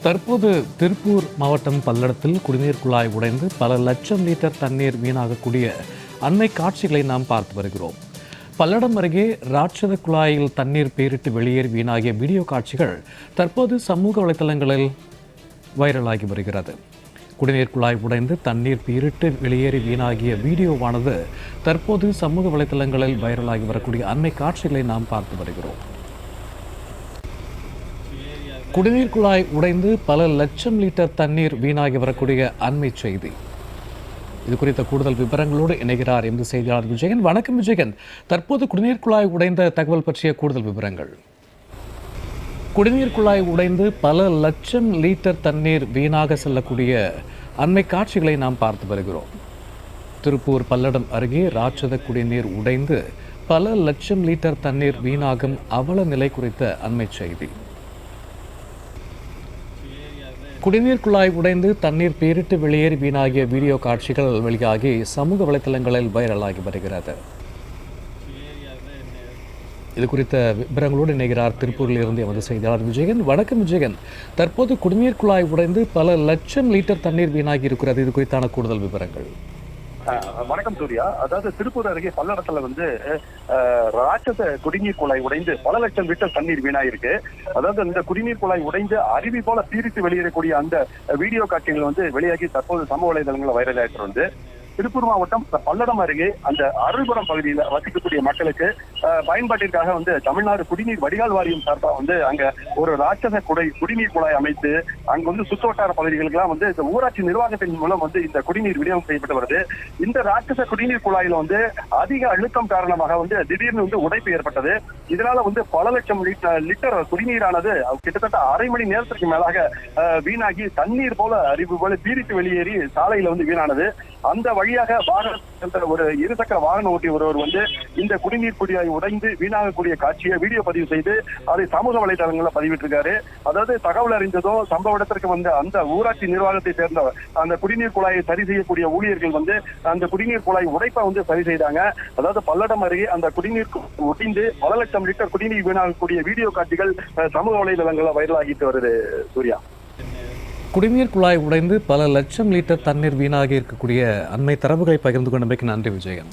தற்போது திருப்பூர் மாவட்டம் பல்லடத்தில் குடிநீர் குழாய் உடைந்து பல லட்சம் லிட்டர் தண்ணீர் வீணாகக்கூடிய அண்மை காட்சிகளை நாம் பார்த்து வருகிறோம். பல்லடம் அருகே ராட்சத குழாயில் தண்ணீர் பேரிட்டு வெளியேறி வீணாகிய வீடியோ காட்சிகள் தற்போது சமூக வலைதளங்களில் வைரலாகி வருகிறது. குடிநீர் குழாய் உடைந்து தண்ணீர் பீரிட்டு வெளியேறி வீணாகிய வீடியோவானது தற்போது சமூக வலைதளங்களில் வைரலாகி வரக்கூடிய அண்மை காட்சிகளை நாம் பார்த்து வருகிறோம். குடிநீர் குழாய் உடைந்து பல லட்சம் லிட்டர் தண்ணீர் வீணாகி வரக்கூடிய அண்மை செய்தி. இது குறித்த கூடுதல் விவரங்களோடு இணைகிறார் எமது செய்தியாளர் விஜயன். வணக்கம் விஜயன். தற்போது குடிநீர் குழாய் உடைந்த தகவல் பற்றிய கூடுதல் விவரங்கள். குடிநீர் குழாய் உடைந்து பல லட்சம் லிட்டர் தண்ணீர் வீணாக செல்லக்கூடிய அண்மை காட்சிகளை நாம் பார்த்து வருகிறோம். திருப்பூர் பல்லடம் அருகே ராட்சத குடிநீர் உடைந்து பல லட்சம் லிட்டர் தண்ணீர் வீணாகும் அவல நிலை குறித்த அண்மை செய்தி. குடிநீர் குழாய் உடைந்து தண்ணீர் பேரிட்டு வெளியேறி வீணாகிய வீடியோ காட்சிகள் வெளியாகி சமூக வலைதளங்களில் வைரலாகி வருகிறது. இது குறித்த விவரங்களோடு இணைகிறார் திருப்பூரில் இருந்து எமது செய்தியாளர் விஜயன். வணக்கம் விஜயன். தற்போது குடிநீர் குழாய் உடைந்து பல லட்சம் லிட்டர் தண்ணீர் வீணாகி இருக்கிறது. இது குறித்தான கூடுதல் விவரங்கள். வணக்கம் சூர்யா. அதாவது திருப்பூர் அருகே பல்லடத்துல ராட்சத குடிநீர் குழாய் உடைந்து பல லட்சம் லிட்டர் தண்ணீர் வீணாயிருக்கு. அதாவது இந்த குடிநீர் குழாய் உடைந்து அருவி போல பீரிட்டு வெளியேறக்கூடிய அந்த வீடியோ காட்சிகள் வெளியாகி தற்போது சமூக வலைதளங்களில் வைரல் ஆயிட்டு. திருப்பூர் மாவட்டம் பல்லடம் அருகே அந்த அருள்புரம் பகுதியில் வசிக்கக்கூடிய மக்களுக்கு பயன்பாட்டிற்காக தமிழ்நாடு குடிநீர் வடிகால் வாரியம் சார்பா அங்க ஒரு ராட்சத குடிநீர் குழாய் அமைத்து அங்க சுற்றுவட்டார பகுதிகளுக்கெல்லாம் இந்த ஊராட்சி நிர்வாகத்தின் மூலம் இந்த குடிநீர் விநியோகம் செய்யப்பட்டு வருது. இந்த ராட்சத குடிநீர் குழாயில அதிக அழுத்தம் காரணமாக திடீர்னு உடைப்பு ஏற்பட்டது. இதனால பல லட்சம் லிட்டர் குடிநீரானது கிட்டத்தட்ட அரை மணி நேரத்திற்கு மேலாக வீணாகி தண்ணீர் போல அறிவு போல பீரிட்டு வெளியேறி சாலையில வீணானது. அந்த வழியாக ஒரு இருசக்கர வாகன ஓட்டி ஒருவர் இந்த குடிநீர் குழாய் உடைந்து வீணாகக்கூடிய காட்சியை வீடியோ பதிவு செய்து அதை சமூக வலைதளங்களில் பதிவிட்டிருக்காரு. அதாவது தகவல் அறிந்ததும் சம்பவ இடத்திற்கு அந்த ஊராட்சி நிர்வாகத்தை சேர்ந்த அந்த குடிநீர் குழாயை சரி செய்யக்கூடிய ஊழியர்கள் அந்த குடிநீர் குழாய் உடைப்பை சரி செய்தாங்க. அதாவது பல்லடம் அருகே அந்த குடிநீர் ஒட்டிந்து பல லட்சம் லிட்டர் குடிநீர் வீணாகக்கூடிய வீடியோ காட்சிகள் சமூக வலைதளங்களில் வைரலாகிட்டு வருது. சூர்யா, குடிநீர் குழாய் உடைந்து பல லட்சம் லிட்டர் தண்ணீர் வீணாகி இருக்கக்கூடிய அண்மை தரவுகளை பகிர்ந்து கொண்டமைக்கு நன்றி விஜயன்.